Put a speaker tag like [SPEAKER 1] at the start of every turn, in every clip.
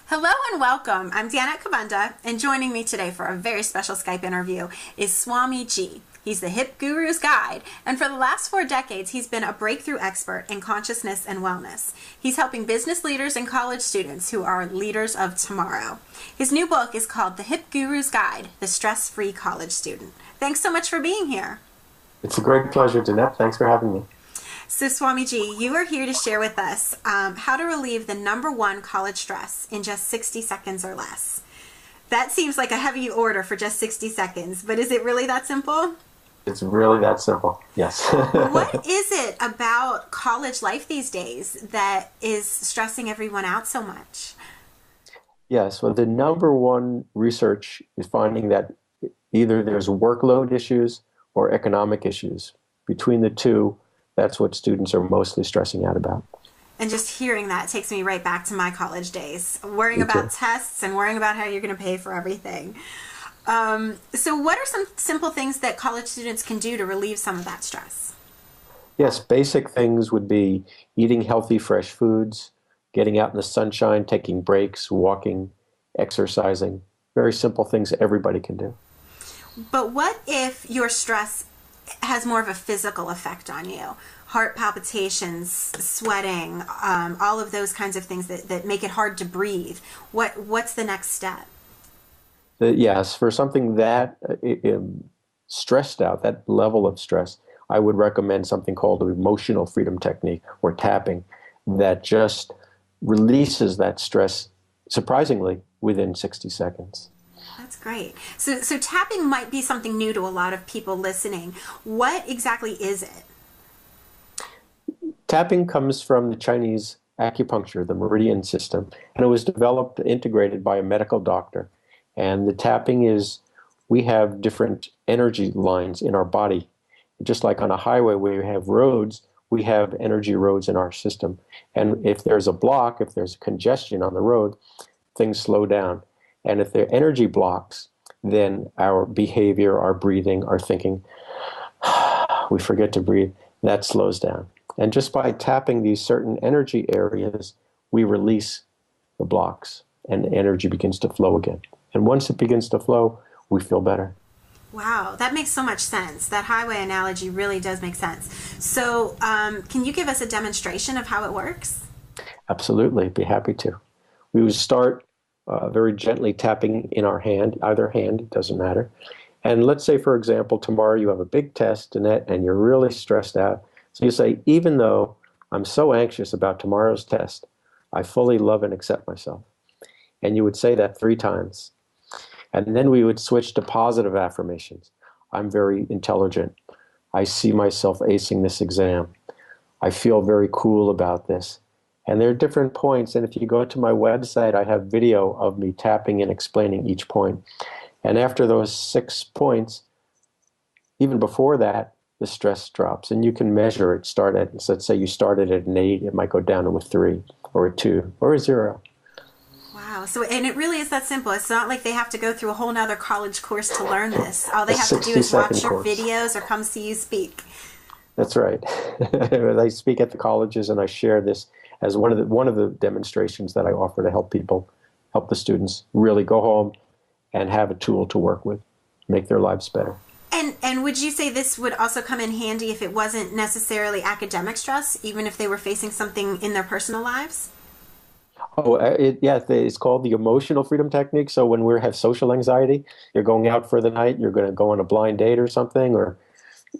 [SPEAKER 1] Hello and welcome. I'm Danette Kubanda, and joining me today for a very special Skype interview is Swamiji. He's the hip guru's guide, and for the last 4 decades, he's been a breakthrough expert in consciousness and wellness. He's helping business leaders and college students who are leaders of tomorrow. His new book is called The Hip Guru's Guide, The Stress-Free College Student. Thanks so much for being here.
[SPEAKER 2] It's a great pleasure, Danette. Thanks for having me.
[SPEAKER 1] So Swamiji, you are here to share with us how to relieve the #1 college stress in just 60 seconds or less. That seems like a heavy order for just 60 seconds, but is it really that simple?
[SPEAKER 2] It's really that simple, yes.
[SPEAKER 1] What is it about college life these days that is stressing everyone out so much?
[SPEAKER 2] Yes, well, the #1 research is finding that either there's workload issues or economic issues. Between the two, that's what students are mostly stressing out about.
[SPEAKER 1] And just hearing that takes me right back to my college days, worrying about tests and worrying about how you're going to pay for everything. So what are some simple things that college students can do to relieve some of that stress?
[SPEAKER 2] Yes, basic things would be eating healthy, fresh foods, getting out in the sunshine, taking breaks, walking, exercising. Very simple things everybody can do.
[SPEAKER 1] But what if your stress has more of a physical effect on you? Heart palpitations, sweating, all of those kinds of things that make it hard to breathe. What's the next step?
[SPEAKER 2] Yes, for something that stressed out, that level of stress, I would recommend something called the emotional freedom technique or tapping that just releases that stress surprisingly within 60 seconds.
[SPEAKER 1] That's great. So tapping might be something new to a lot of people listening. What exactly is it?
[SPEAKER 2] Tapping comes from the Chinese acupuncture, the meridian system, and it was developed, integrated by a medical doctor. And the tapping is, we have different energy lines in our body. Just like on a highway where you have roads, we have energy roads in our system. And if there's a block, if there's congestion on the road, things slow down. And if there are energy blocks, then our behavior, our breathing, our thinking, we forget to breathe, that slows down. And just by tapping these certain energy areas, we release the blocks and energy begins to flow again. And once it begins to flow, we feel better.
[SPEAKER 1] Wow, that makes so much sense. That highway analogy really does make sense. So can you give us a demonstration of how it works?
[SPEAKER 2] Absolutely, be happy to. We would start very gently tapping in our hand, either hand, it doesn't matter. And let's say, for example, tomorrow you have a big test, Danette, and you're really stressed out. So you say, even though I'm so anxious about tomorrow's test, I fully love and accept myself. And you would say that 3 times. And then we would switch to positive affirmations. I'm very intelligent. I see myself acing this exam. I feel very cool about this. And there are different points, and if you go to my website, I have video of me tapping and explaining each point. And after those 6 points, even before that, the stress drops. And you can measure it. So let's say you started at an 8, it might go down to a 3, or a 2, or a 0.
[SPEAKER 1] Wow. So, and it really is that simple. It's not like they have to go through a whole nother college course to learn this. All they have to do is watch your videos or come see you speak.
[SPEAKER 2] That's right. I speak at the colleges, and I share this as one of the demonstrations that I offer to help the students really go home and have a tool to work with, make their lives better.
[SPEAKER 1] And would you say this would also come in handy if it wasn't necessarily academic stress, even if they were facing something in their personal lives?
[SPEAKER 2] Oh, it's called the emotional freedom technique. So when we have social anxiety, you're going out for the night, you're going to go on a blind date or something, or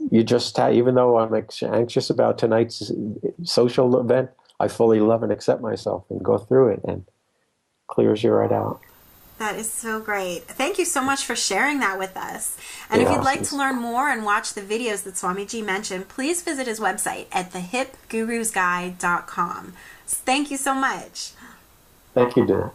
[SPEAKER 2] you just, even though I'm anxious about tonight's social event, I fully love and accept myself and go through it, and clears you right out.
[SPEAKER 1] That is so great. Thank you so much for sharing that with us. And if you'd like to learn more and watch the videos that Swamiji mentioned, please visit his website at thehipgurusguide.com. Thank you so much.
[SPEAKER 2] Thank you, Dana.